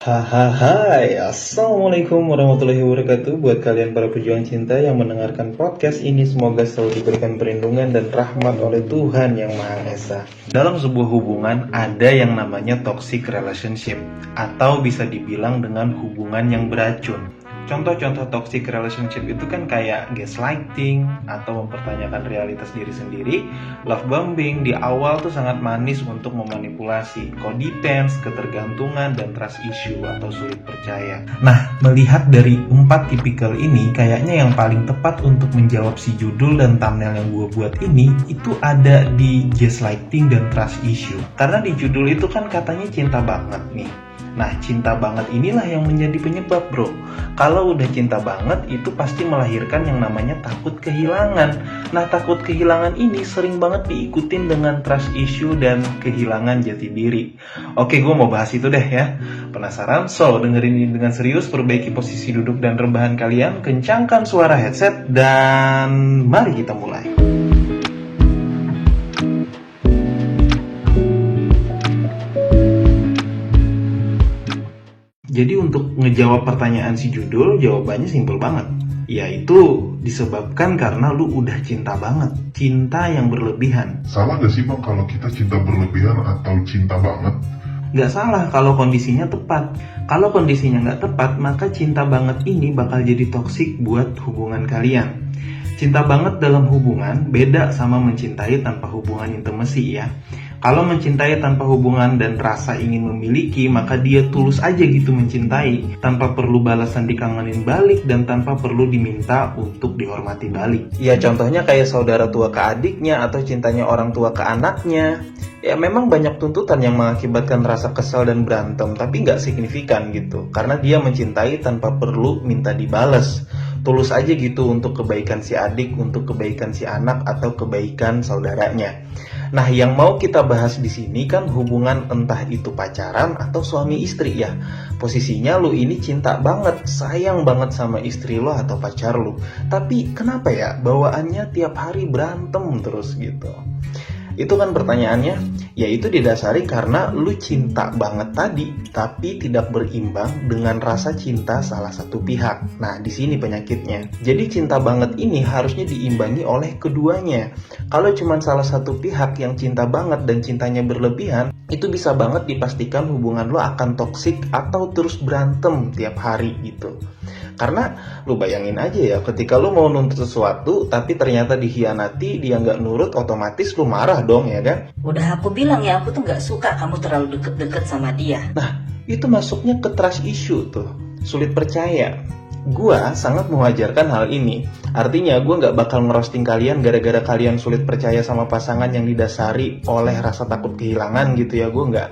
Hai, Assalamualaikum warahmatullahi wabarakatuh. Buat kalian para pejuang cinta yang mendengarkan podcast ini, semoga selalu diberikan perlindungan dan rahmat oleh Tuhan Yang Maha Esa. Dalam sebuah hubungan ada yang namanya toxic relationship, atau bisa dibilang dengan hubungan yang beracun. Contoh-contoh toxic relationship itu kan kayak gaslighting atau mempertanyakan realitas diri sendiri, love bombing di awal tuh sangat manis untuk memanipulasi, codependence, ketergantungan, dan trust issue atau sulit percaya. Nah, melihat dari 4 tipikal ini, kayaknya yang paling tepat untuk menjawab si judul dan thumbnail yang gue buat ini, itu ada di gaslighting dan trust issue. Karena di judul itu kan katanya cinta banget nih. Nah, cinta banget inilah yang menjadi penyebab, bro. Kalau udah cinta banget, itu pasti melahirkan yang namanya takut kehilangan. Nah, takut kehilangan ini sering banget diikutin dengan trust issue dan kehilangan jati diri. Oke, gue mau bahas itu deh ya. Penasaran? So, dengerin ini dengan serius, perbaiki posisi duduk dan rebahan kalian, kencangkan suara headset, dan mari kita mulai. Jadi untuk ngejawab pertanyaan si judul, jawabannya simpel banget. Yaitu disebabkan karena lu udah cinta banget. Cinta yang berlebihan. Salah gak sih bang kalau kita cinta berlebihan atau cinta banget? Gak salah kalau kondisinya tepat. Kalau kondisinya gak tepat, maka cinta banget ini bakal jadi toksik buat hubungan kalian. Cinta banget dalam hubungan beda sama mencintai tanpa hubungan intimasi ya. Kalau mencintai tanpa hubungan dan rasa ingin memiliki, maka dia tulus aja gitu mencintai, tanpa perlu balasan dikangenin balik dan tanpa perlu diminta untuk dihormati balik. Ya contohnya kayak saudara tua ke adiknya atau cintanya orang tua ke anaknya. Ya memang banyak tuntutan yang mengakibatkan rasa kesal dan berantem, tapi nggak signifikan gitu. Karena dia mencintai tanpa perlu minta dibales. Tulus aja gitu untuk kebaikan si adik, untuk kebaikan si anak, atau kebaikan saudaranya. Nah, yang mau kita bahas di sini kan hubungan entah itu pacaran atau suami istri ya. Posisinya lu ini cinta banget, sayang banget sama istri lo atau pacar lu. Tapi kenapa ya bawaannya tiap hari berantem terus gitu? Itu kan pertanyaannya, yaitu didasari karena lu cinta banget tadi, tapi tidak berimbang dengan rasa cinta salah satu pihak. Nah, di sini penyakitnya. Jadi cinta banget ini harusnya diimbangi oleh keduanya. Kalau cuma salah satu pihak yang cinta banget dan cintanya berlebihan, itu bisa banget dipastikan hubungan lo akan toksik atau terus berantem tiap hari gitu. Karena lu bayangin aja ya, ketika lu mau nuntut sesuatu tapi ternyata dikhianati, dia nggak nurut, otomatis lu marah dong ya kan? Udah aku bilang ya, aku tuh nggak suka kamu terlalu deket-deket sama dia. Nah, itu masuknya ke trust issue tuh, sulit percaya. Gua sangat mewajarkan hal ini. Artinya gue nggak bakal ngerosting kalian gara-gara kalian sulit percaya sama pasangan yang didasari oleh rasa takut kehilangan gitu ya, gue nggak.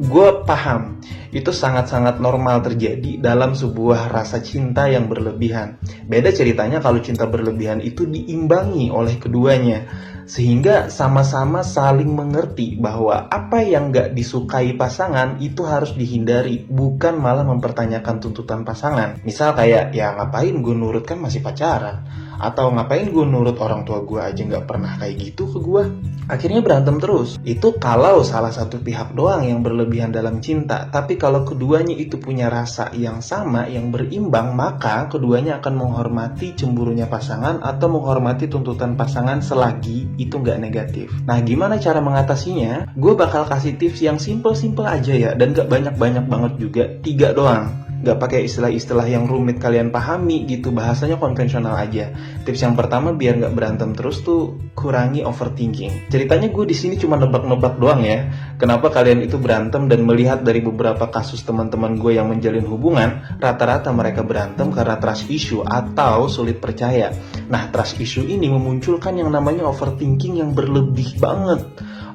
Gue paham, itu sangat-sangat normal terjadi dalam sebuah rasa cinta yang berlebihan. Beda ceritanya kalau cinta berlebihan itu diimbangi oleh keduanya, sehingga sama-sama saling mengerti bahwa apa yang gak disukai pasangan itu harus dihindari, bukan malah mempertanyakan tuntutan pasangan. Misal kayak, ya ngapain gue nurut kan masih pacaran, atau ngapain gue nurut orang tua gue aja gak pernah kayak gitu ke gue. Akhirnya berantem terus. Itu kalau salah satu pihak doang yang berlebihan dalam cinta. Tapi kalau keduanya itu punya rasa yang sama, yang berimbang, maka keduanya akan menghormati cemburunya pasangan atau menghormati tuntutan pasangan selagi itu nggak negatif. Nah, gimana cara mengatasinya? Gue bakal kasih tips yang simple-simple aja ya, dan nggak banyak-banyak banget juga, 3 doang. Gak pakai istilah-istilah yang rumit kalian pahami gitu, bahasanya konvensional aja. Tips yang pertama biar gak berantem terus tuh, kurangi overthinking. Ceritanya gue di sini cuma nebak-nebak doang ya. Kenapa kalian itu berantem, dan melihat dari beberapa kasus teman-teman gue yang menjalin hubungan, rata-rata mereka berantem karena trust issue atau sulit percaya. Nah, trust issue ini memunculkan yang namanya overthinking yang berlebih banget.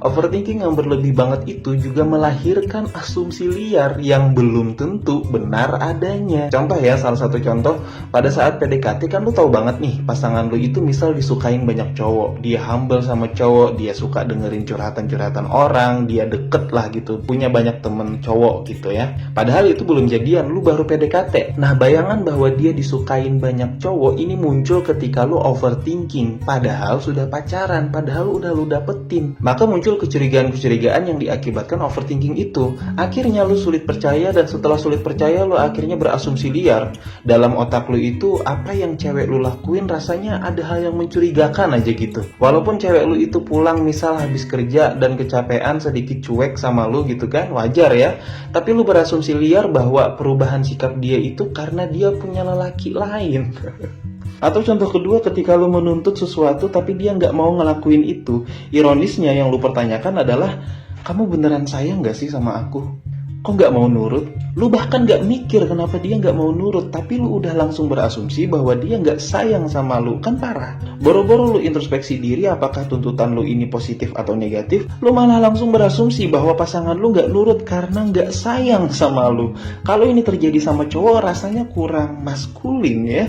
Overthinking yang berlebih banget itu juga melahirkan asumsi liar yang belum tentu benar sebentar adanya. Contoh ya, salah satu contoh, pada saat PDKT kan lu tahu banget nih, pasangan lu itu misal disukain banyak cowok, dia humble sama cowok, dia suka dengerin curhatan-curhatan orang, dia deket lah gitu, punya banyak temen cowok gitu ya. Padahal itu belum jadian, lu baru PDKT. Nah, bayangan bahwa dia disukain banyak cowok ini muncul ketika lu overthinking, padahal sudah pacaran, padahal udah lu dapetin. Maka muncul kecurigaan-kecurigaan yang diakibatkan overthinking itu. Akhirnya lu sulit percaya, dan setelah sulit percaya lu akhirnya berasumsi liar. Dalam otak lu itu, apa yang cewek lu lakuin rasanya ada hal yang mencurigakan aja gitu. Walaupun cewek lu itu pulang misal habis kerja dan kecapean, sedikit cuek sama lu gitu kan, wajar ya. Tapi lu berasumsi liar bahwa perubahan sikap dia itu karena dia punya lelaki lain. Atau contoh kedua, ketika lu menuntut sesuatu tapi dia nggak mau ngelakuin itu. Ironisnya yang lu pertanyakan adalah, kamu beneran sayang nggak sih sama aku? Kok nggak mau nurut? Lu bahkan nggak mikir kenapa dia nggak mau nurut, tapi lu udah langsung berasumsi bahwa dia nggak sayang sama lu. Kan parah. Boro-boro lu introspeksi diri apakah tuntutan lu ini positif atau negatif, lu malah langsung berasumsi bahwa pasangan lu nggak nurut karena nggak sayang sama lu. Kalau ini terjadi sama cowok rasanya kurang maskulin ya.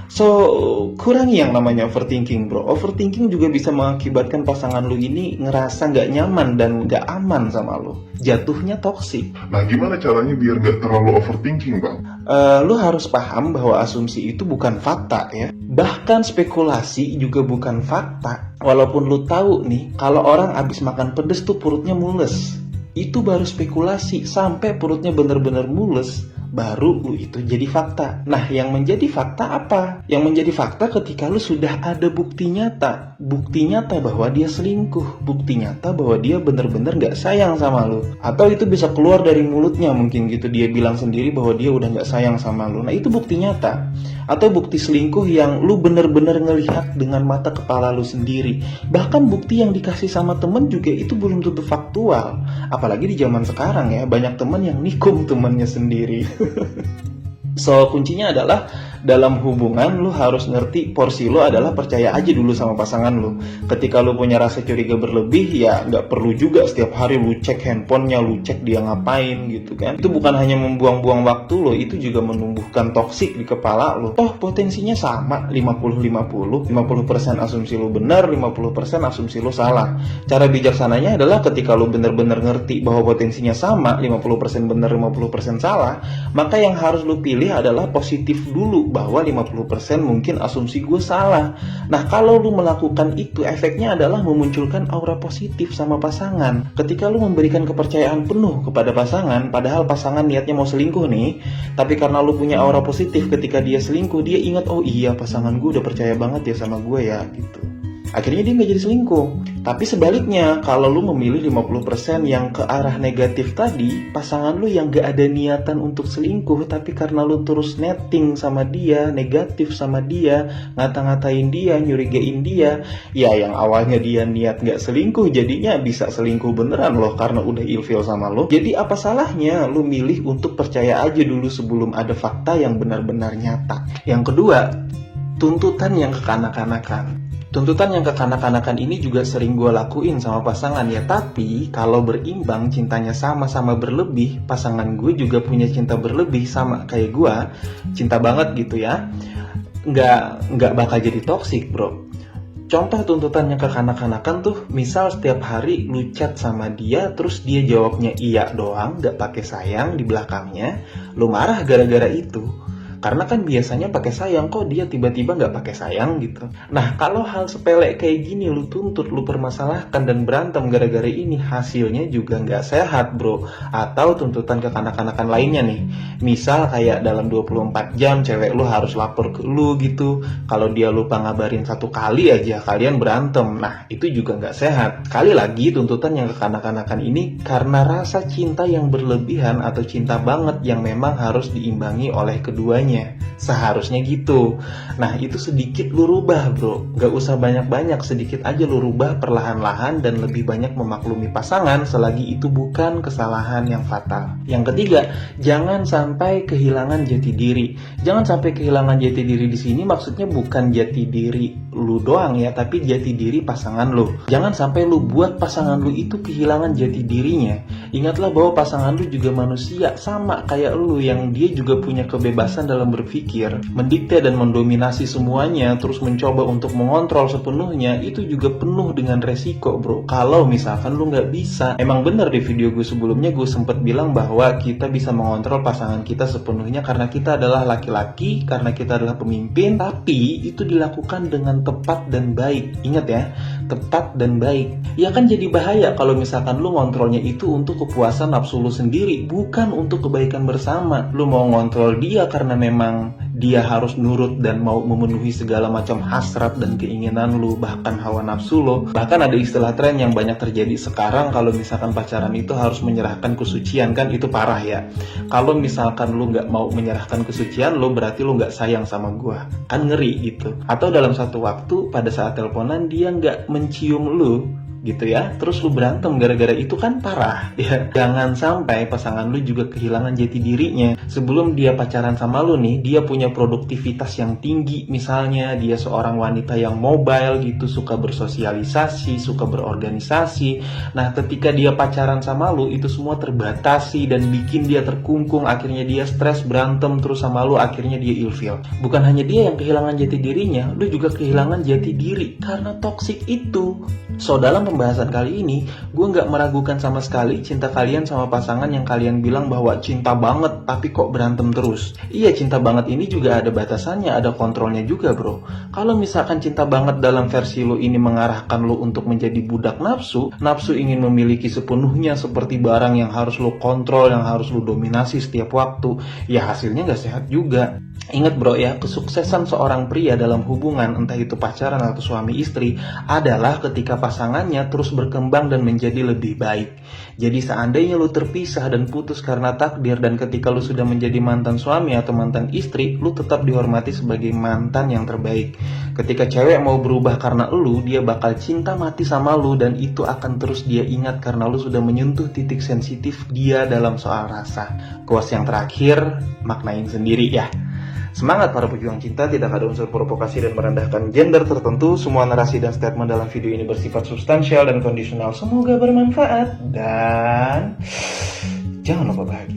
So, kurangi yang namanya overthinking bro. Overthinking juga bisa mengakibatkan pasangan lu ini ngerasa nggak nyaman dan nggak aman sama lu. Jatuhnya toksik. Nah, gimana caranya biar nggak terlalu overthinking, Bang? Lu harus paham bahwa asumsi itu bukan fakta ya. Bahkan spekulasi juga bukan fakta. Walaupun lu tahu nih, kalau orang abis makan pedes tuh perutnya mules. Itu baru spekulasi, sampai perutnya bener-bener mules, baru lu itu jadi fakta. Nah, yang menjadi fakta apa? Yang menjadi fakta ketika lu sudah ada bukti nyata. Bukti nyata bahwa dia selingkuh. Bukti nyata bahwa dia bener-bener gak sayang sama lu. Atau itu bisa keluar dari mulutnya mungkin gitu. Dia bilang sendiri bahwa dia udah gak sayang sama lu. Nah, itu bukti nyata. Atau bukti selingkuh yang lu bener-bener ngelihat dengan mata kepala lu sendiri. Bahkan bukti yang dikasih sama temen juga itu belum tentu faktual. Apalagi di zaman sekarang ya, banyak temen yang nikung temennya sendiri. So, kuncinya adalah dalam hubungan lu harus ngerti porsi lu adalah percaya aja dulu sama pasangan lu. Ketika lu punya rasa curiga berlebih, ya nggak perlu juga setiap hari lu cek handphonenya, lu cek dia ngapain gitu kan. Itu bukan hanya membuang-buang waktu lo, itu juga menumbuhkan toksik di kepala lu. Toh potensinya sama, 50-50, 50% asumsi lu benar, 50% asumsi lu salah. Cara bijaksananya adalah ketika lu benar-benar ngerti bahwa potensinya sama, 50% benar, 50% salah, maka yang harus lu pilih adalah positif dulu, bahwa 50% mungkin asumsi gue salah. Nah, kalau lu melakukan itu, efeknya adalah memunculkan aura positif sama pasangan. Ketika lu memberikan kepercayaan penuh kepada pasangan, padahal pasangan niatnya mau selingkuh nih, tapi karena lu punya aura positif, ketika dia selingkuh, dia ingat, oh iya pasangan gue udah percaya banget ya sama gue ya gitu. Akhirnya dia nggak jadi selingkuh. Tapi sebaliknya, kalau lu memilih 50% yang ke arah negatif tadi, pasangan lu yang gak ada niatan untuk selingkuh, tapi karena lu terus netting sama dia, negatif sama dia, ngata-ngatain dia, nyurigain dia, ya yang awalnya dia niat gak selingkuh, jadinya bisa selingkuh beneran loh, karena udah ilfeel sama lu. Jadi apa salahnya lu milih untuk percaya aja dulu sebelum ada fakta yang benar-benar nyata. Yang kedua, tuntutan yang kekanak-kanakan. Tuntutan yang kekanak-kanakan ini juga sering gue lakuin sama pasangan ya. Tapi kalau berimbang, cintanya sama-sama berlebih, pasangan gue juga punya cinta berlebih sama kayak gue, cinta banget gitu ya, nggak bakal jadi toksik bro. Contoh tuntutan yang kekanak-kanakan tuh, misal setiap hari lu chat sama dia, terus dia jawabnya iya doang, gak pakai sayang di belakangnya, lu marah gara-gara itu. Karena kan biasanya pakai sayang, kok dia tiba-tiba nggak pakai sayang gitu. Nah, kalau hal sepele kayak gini lu tuntut, lu permasalahkan dan berantem gara-gara ini, hasilnya juga nggak sehat bro. Atau tuntutan kekanak-kanakan lainnya nih, misal kayak dalam 24 jam cewek lu harus lapor ke lu gitu. Kalau dia lupa ngabarin 1 kali aja, kalian berantem. Nah, itu juga nggak sehat. Kali lagi, tuntutan yang kekanak-kanakan ini karena rasa cinta yang berlebihan atau cinta banget yang memang harus diimbangi oleh keduanya. semuanya. Seharusnya gitu. Nah, itu sedikit lu rubah, bro. Gak usah banyak-banyak, sedikit aja lu rubah perlahan-lahan dan lebih banyak memaklumi pasangan selagi itu bukan kesalahan yang fatal. Yang ketiga, jangan sampai kehilangan jati diri. Jangan sampai kehilangan jati diri di sini maksudnya bukan jati diri lu doang ya, tapi jati diri pasangan lu. Jangan sampai lu buat pasangan lu itu kehilangan jati dirinya. Ingatlah bahwa pasangan lu juga manusia, sama kayak lu, yang dia juga punya kebebasan dalam berpikir. Mendikte dan mendominasi semuanya, terus mencoba untuk mengontrol sepenuhnya, itu juga penuh dengan resiko, bro. Kalau misalkan lu nggak bisa. Emang bener di video gue sebelumnya gue sempet bilang bahwa kita bisa mengontrol pasangan kita sepenuhnya karena kita adalah laki-laki, karena kita adalah pemimpin, tapi itu dilakukan dengan tepat dan baik. Ingat ya, tepat dan baik. Ya kan jadi bahaya kalau misalkan lu ngontrolnya itu untuk kepuasan nafsu lu sendiri, bukan untuk kebaikan bersama. Lu mau ngontrol dia karena memang dia harus nurut dan mau memenuhi segala macam hasrat dan keinginan lu, bahkan hawa nafsu lo. Bahkan ada istilah tren yang banyak terjadi sekarang, kalau misalkan pacaran itu harus menyerahkan kesucian, kan itu parah ya. Kalau misalkan lu nggak mau menyerahkan kesucian lo, berarti lu nggak sayang sama gua, kan ngeri gitu. Atau dalam satu waktu pada saat teleponan dia nggak mencium lu gitu ya, terus lu berantem gara-gara itu, kan parah ya. Jangan sampai pasangan lu juga kehilangan jati dirinya. Sebelum dia pacaran sama lu nih, dia punya produktivitas yang tinggi, misalnya dia seorang wanita yang mobile gitu, suka bersosialisasi, suka berorganisasi. Nah, ketika dia pacaran sama lu, itu semua terbatasi dan bikin dia terkungkung, akhirnya dia stres, berantem terus sama lu, akhirnya dia ilfil. Bukan hanya dia yang kehilangan jati dirinya, lu juga kehilangan jati diri karena toksik itu. So, dalam pembahasan kali ini, gue nggak meragukan sama sekali cinta kalian sama pasangan yang kalian bilang bahwa cinta banget tapi kok berantem terus. Iya, cinta banget ini juga ada batasannya, ada kontrolnya juga, bro. Kalau misalkan cinta banget dalam versi lo ini mengarahkan lo untuk menjadi budak nafsu, nafsu ingin memiliki sepenuhnya seperti barang yang harus lo kontrol, yang harus lo dominasi setiap waktu, ya hasilnya nggak sehat juga. Ingat bro ya, kesuksesan seorang pria dalam hubungan, entah itu pacaran atau suami istri, adalah ketika pasangannya terus berkembang dan menjadi lebih baik. Jadi seandainya lu terpisah dan putus karena takdir, dan ketika lu sudah menjadi mantan suami atau mantan istri, lu tetap dihormati sebagai mantan yang terbaik. Ketika cewek mau berubah karena lu, dia bakal cinta mati sama lu, dan itu akan terus dia ingat karena lu sudah menyentuh titik sensitif dia dalam soal rasa. Quotes yang terakhir, maknain sendiri ya. Semangat para pejuang cinta, tidak ada unsur provokasi dan merendahkan gender tertentu. Semua narasi dan statement dalam video ini bersifat substansial dan kondisional. Semoga bermanfaat dan jangan lupa bahagia.